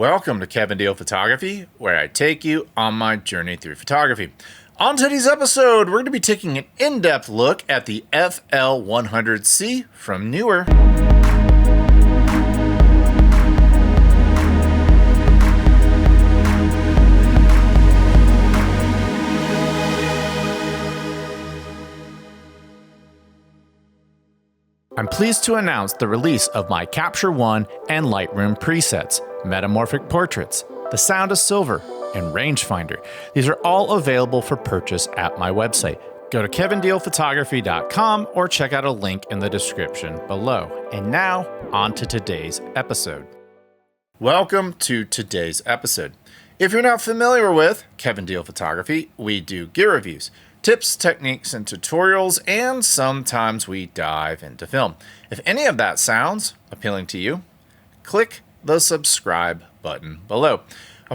Welcome to Kevin Deal Photography, where I take you on my journey through photography. On today's episode, we're going to be taking an in-depth look at the FL100C from Neewer. I'm pleased to announce the release of my Capture One and Lightroom presets, Metamorphic Portraits, The Sound of Silver, and Rangefinder. These are all available for purchase at my website. Go to kevindealphotography.com or check out a link in the description below. And now, on to today's episode. Welcome to today's episode. If you're not familiar with Kevin Deal Photography, we do gear reviews, tips, techniques, and tutorials, and sometimes we dive into film. If any of that sounds appealing to you, click the subscribe button below.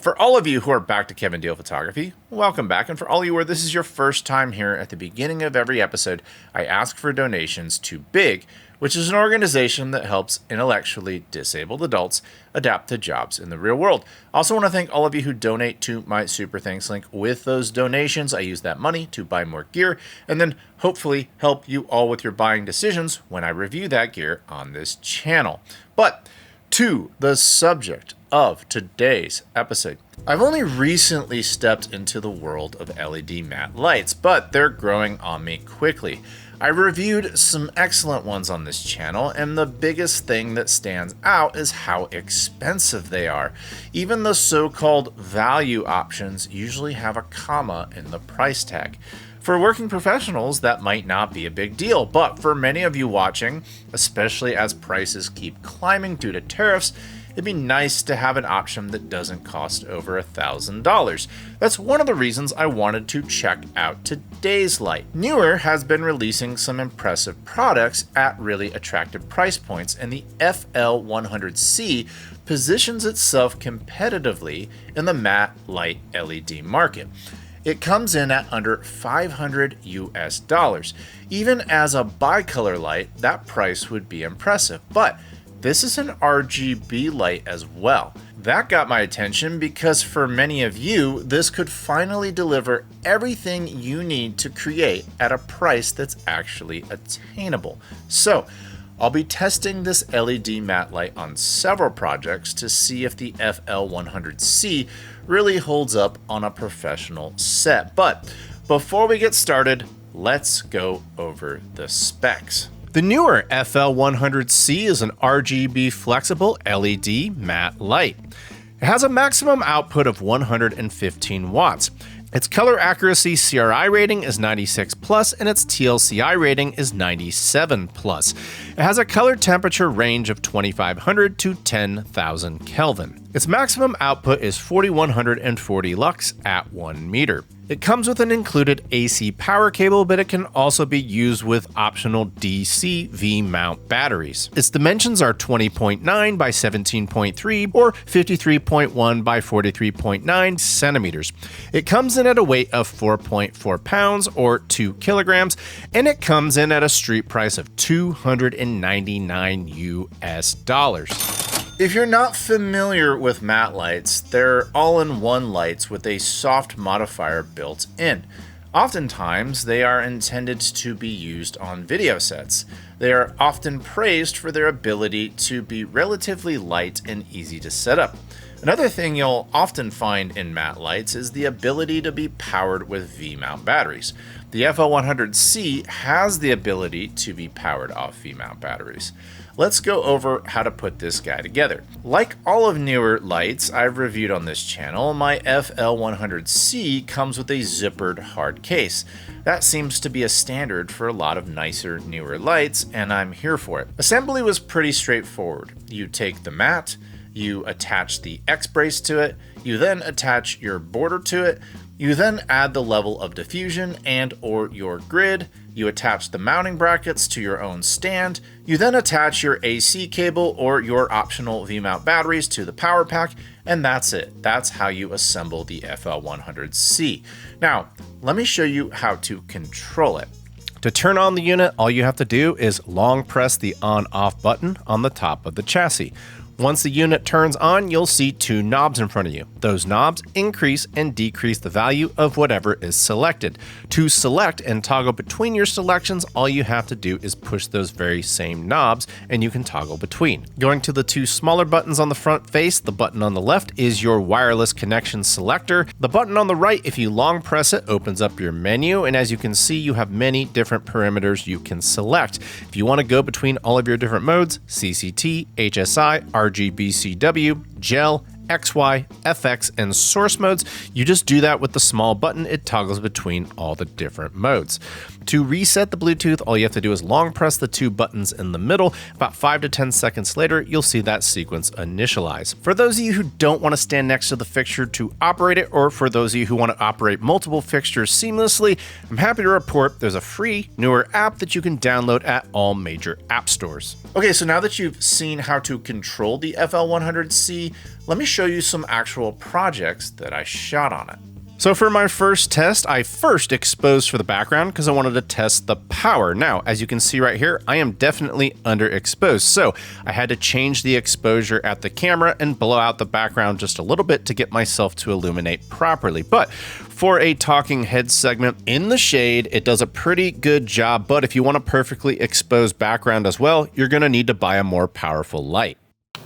For all of you who are back to Kevin Deal Photography, welcome back. And for all of you where this is your first time here, at the beginning of every episode, I ask for donations to BIG, which is an organization that helps intellectually disabled adults adapt to jobs in the real world. I also want to thank all of you who donate to my Super Thanks link. With those donations, I use that money to buy more gear and then hopefully help you all with your buying decisions when I review that gear on this channel. But to the subject of today's episode. I've only recently stepped into the world of LED matte lights, but they're growing on me quickly. I reviewed some excellent ones on this channel, and the biggest thing that stands out is how expensive they are. Even the so-called value options usually have a comma in the price tag. For working professionals, that might not be a big deal, but for many of you watching, especially as prices keep climbing due to tariffs, it'd be nice to have an option that doesn't cost over $1,000. That's one of the reasons I wanted to check out today's light. Neewer has been releasing some impressive products at really attractive price points, and the FL100C positions itself competitively in the matte light LED market. It comes in at under $500 US. Even as a bicolor light, that price would be impressive, but this is an RGB light as well. That got my attention because for many of you, this could finally deliver everything you need to create at a price that's actually attainable. So, I'll be testing this LED matte light on several projects to see if the FL100C really holds up on a professional set. But before we get started, let's go over the specs. The Neewer FL100C is an RGB flexible LED matte light. It has a maximum output of 115 watts. Its color accuracy CRI rating is 96 plus and its TLCI rating is 97 plus. It has a color temperature range of 2500 to 10,000 Kelvin. Its maximum output is 4140 lux at 1 meter. It comes with an included AC power cable, but it can also be used with optional DC V-mount batteries. Its dimensions are 20.9 by 17.3 or 53.1 by 43.9 centimeters. It comes in at a weight of 4.4 pounds or 2 kilograms, and it comes in at a street price of $299 US. If you're not familiar with matte lights, they're all-in-one lights with a soft modifier built in. Oftentimes, they are intended to be used on video sets. They are often praised for their ability to be relatively light and easy to set up. Another thing you'll often find in matte lights is the ability to be powered with V-mount batteries. The FL100C has the ability to be powered off V-mount batteries. Let's go over how to put this guy together. Like all of Neewer lights I've reviewed on this channel, my FL100C comes with a zippered hard case. That seems to be a standard for a lot of nicer Neewer lights, and I'm here for it. Assembly was pretty straightforward. You take the matte, you attach the X-brace to it, you then attach your border to it, you then add the level of diffusion and or your grid, you attach the mounting brackets to your own stand, you then attach your AC cable or your optional V-mount batteries to the power pack, and that's it. That's how you assemble the FL100C. Now, let me show you how to control it. To turn on the unit, all you have to do is long press the on-off button on the top of the chassis. Once the unit turns on, you'll see two knobs in front of you. Those knobs increase and decrease the value of whatever is selected. To select and toggle between your selections, all you have to do is push those very same knobs and you can toggle between. Going to the two smaller buttons on the front face, the button on the left is your wireless connection selector. The button on the right, if you long press it, opens up your menu, and as you can see, you have many different parameters you can select. If you want to go between all of your different modes, CCT, HSI, RGBCW, gel, XY, FX, and source modes, you just do that with the small button. It toggles between all the different modes. To reset the Bluetooth, all you have to do is long press the two buttons in the middle. About 5 to 10 seconds later, you'll see that sequence initialize. For those of you who don't want to stand next to the fixture to operate it, or for those of you who want to operate multiple fixtures seamlessly, I'm happy to report there's a free Neewer app that you can download at all major app stores. Okay, so now that you've seen how to control the FL100C, let me show you some actual projects that I shot on it. So for my first test, I first exposed for the background because I wanted to test the power. Now, as you can see right here, I am definitely underexposed. So I had to change the exposure at the camera and blow out the background just a little bit to get myself to illuminate properly. But for a talking head segment in the shade, it does a pretty good job. But if you want a perfectly exposed background as well, you're gonna need to buy a more powerful light.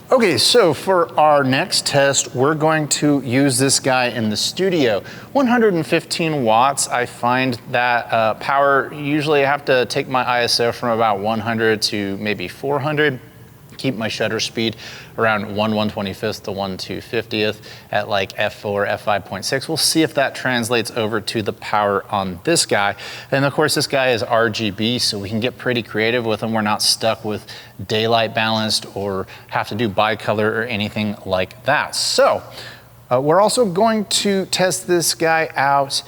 Okay, so for our next test, we're going to use this guy in the studio. 115 watts, I find that power, usually I have to take my ISO from about 100 to maybe 400. Keep my shutter speed around 1/125th to 1/250th at like f4, f5.6. We'll see if that translates over to the power on this guy. And of course, this guy is RGB, so we can get pretty creative with him. We're not stuck with daylight balanced or have to do bicolor or anything like that. So we're also going to test this guy out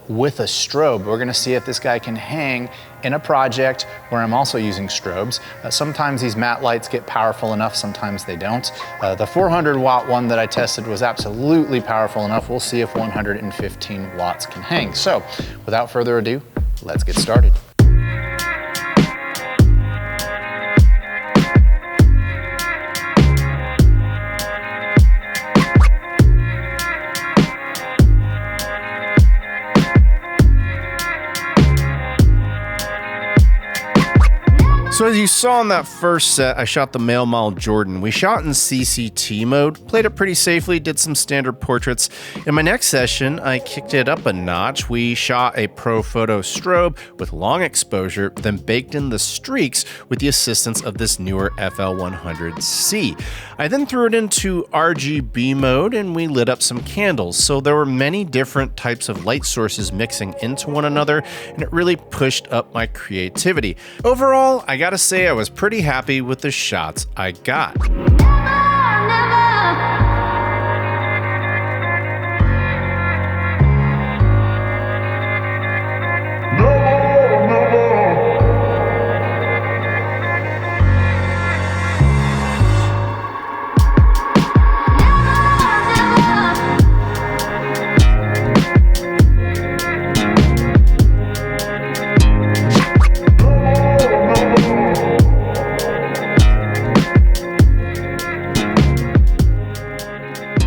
with a strobe. We're gonna see if this guy can hang in a project where I'm also using strobes. Sometimes these matte lights get powerful enough, sometimes they don't. The 400 watt one that I tested was absolutely powerful enough. We'll see if 115 watts can hang. So without further ado, let's get started. So as you saw in that first set, I shot the male model Jordan. We shot in CCT mode, played it pretty safely, did some standard portraits. In my next session, I kicked it up a notch. We shot a pro photo strobe with long exposure, then baked in the streaks with the assistance of this Neewer FL100C. I then threw it into RGB mode and we lit up some candles. So there were many different types of light sources mixing into one another, and it really pushed up my creativity. Overall, I gotta say I was pretty happy with the shots I got.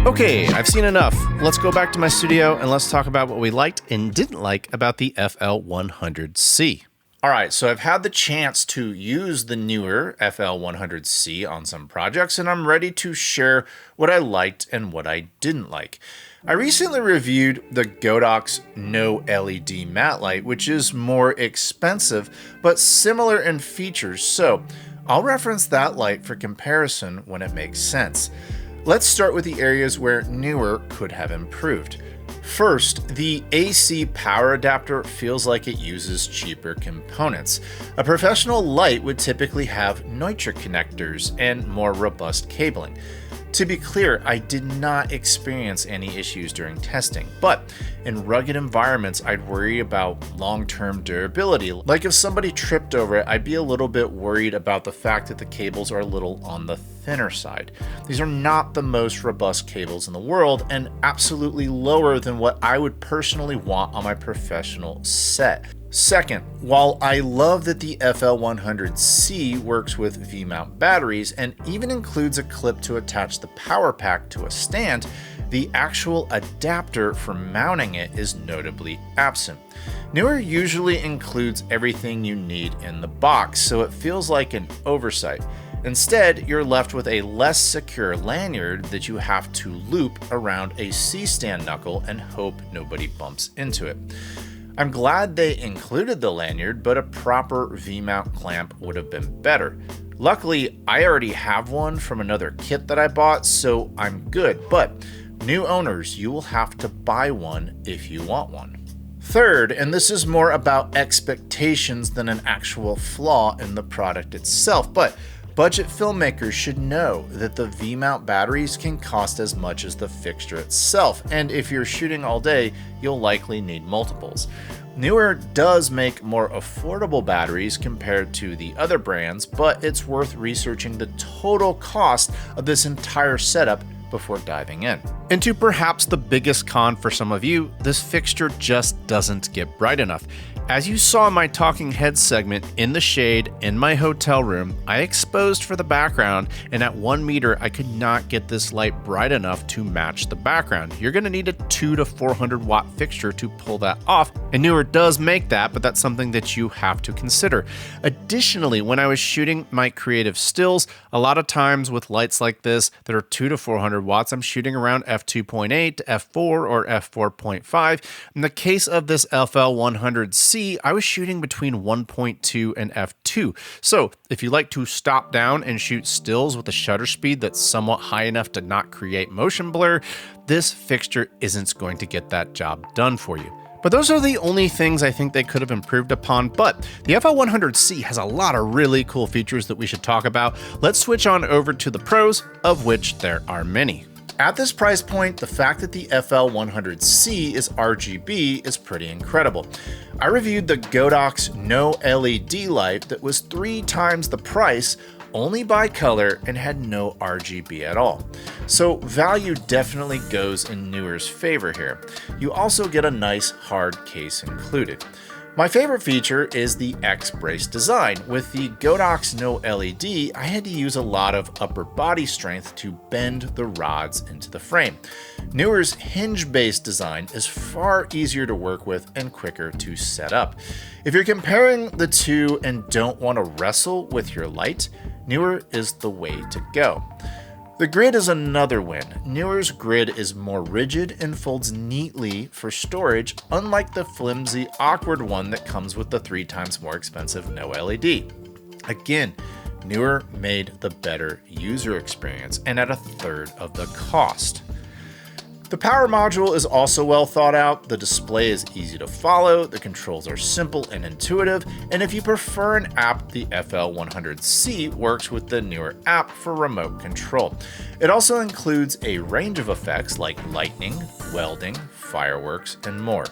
Okay, I've seen enough. Let's go back to my studio and let's talk about what we liked and didn't like about the FL100C. All right, so I've had the chance to use the Neewer FL100C on some projects, and I'm ready to share what I liked and what I didn't like. I recently reviewed the Godox No LED matte light, which is more expensive, but similar in features, so I'll reference that light for comparison when it makes sense. Let's start with the areas where Neewer could have improved. First, the AC power adapter feels like it uses cheaper components. A professional light would typically have Neutrik connectors and more robust cabling. To be clear, I did not experience any issues during testing, but in rugged environments, I'd worry about long-term durability. Like if somebody tripped over it, I'd be a little bit worried about the fact that the cables are a little on the thinner side. These are not the most robust cables in the world and absolutely lower than what I would personally want on my professional set. Second, while I love that the FL100C works with V-mount batteries and even includes a clip to attach the power pack to a stand, the actual adapter for mounting it is notably absent. Neewer usually includes everything you need in the box, so it feels like an oversight. Instead, you're left with a less secure lanyard that you have to loop around a C-stand knuckle and hope nobody bumps into it. I'm glad they included the lanyard, but a proper V-mount clamp would have been better. Luckily, I already have one from another kit that I bought, so I'm good, but new owners, you will have to buy one if you want one. Third, and this is more about expectations than an actual flaw in the product itself, but budget filmmakers should know that the V-mount batteries can cost as much as the fixture itself, and if you're shooting all day, you'll likely need multiples. Neewer does make more affordable batteries compared to the other brands, but it's worth researching the total cost of this entire setup before diving in. And to perhaps the biggest con for some of you, this fixture just doesn't get bright enough. As you saw in my talking heads segment in the shade in my hotel room, I exposed for the background, and at 1 meter, I could not get this light bright enough to match the background. You're gonna need a 200 to 400 watt fixture to pull that off, and Neewer does make that, but that's something that you have to consider. Additionally, when I was shooting my creative stills, a lot of times with lights like this that are 200 to 400 watts, I'm shooting around f2.8 to f4 or f4.5. In the case of this FL100C, I was shooting between 1.2 and f2. So if you like to stop down and shoot stills with a shutter speed that's somewhat high enough to not create motion blur, this fixture isn't going to get that job done for you. But those are the only things I think they could have improved upon, but the FL100C has a lot of really cool features that we should talk about. Let's switch on over to the pros, of which there are many. At this price point, the fact that the FL100C is RGB is pretty incredible. I reviewed the Godox No LED light that was 3 times the price, only bi-color, and had no RGB at all. So value definitely goes in Neewer's favor here. You also get a nice hard case included. My favorite feature is the X-brace design. With the Godox No LED, I had to use a lot of upper body strength to bend the rods into the frame. Neewer's hinge-based design is far easier to work with and quicker to set up. If you're comparing the two and don't want to wrestle with your light, Neewer is the way to go. The grid is another win. Neewer's grid is more rigid and folds neatly for storage, unlike the flimsy, awkward one that comes with the 3 times more expensive No LED. Again, Neewer made the better user experience and at 1/3 of the cost. The power module is also well thought out, the display is easy to follow, the controls are simple and intuitive, and if you prefer an app, the FL100C works with the Neewer app for remote control. It also includes a range of effects like lightning, welding, fireworks, and more.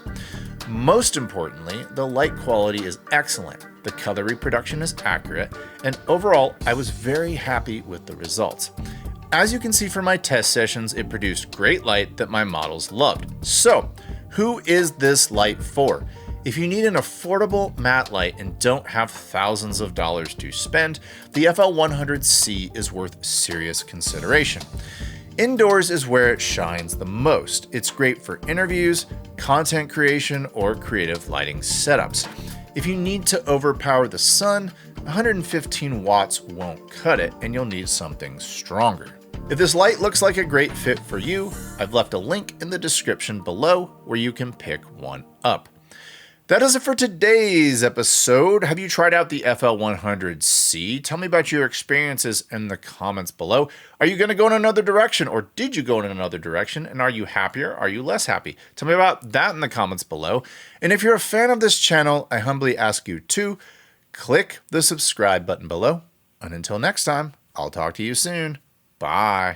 Most importantly, the light quality is excellent, the color reproduction is accurate, and overall, I was very happy with the results. As you can see from my test sessions, it produced great light that my models loved. So, who is this light for? If you need an affordable matte light and don't have thousands of dollars to spend, the FL100C is worth serious consideration. Indoors is where it shines the most. It's great for interviews, content creation, or creative lighting setups. If you need to overpower the sun, 115 watts won't cut it, and you'll need something stronger. If this light looks like a great fit for you, I've left a link in the description below where you can pick one up. That is it for today's episode. Have you tried out the FL100C? Tell me about your experiences in the comments below. Are you going to go in another direction, or did you go in another direction? And are you happier? Are you less happy? Tell me about that in the comments below. And if you're a fan of this channel, I humbly ask you to click the subscribe button below. And until next time, I'll talk to you soon. Bye.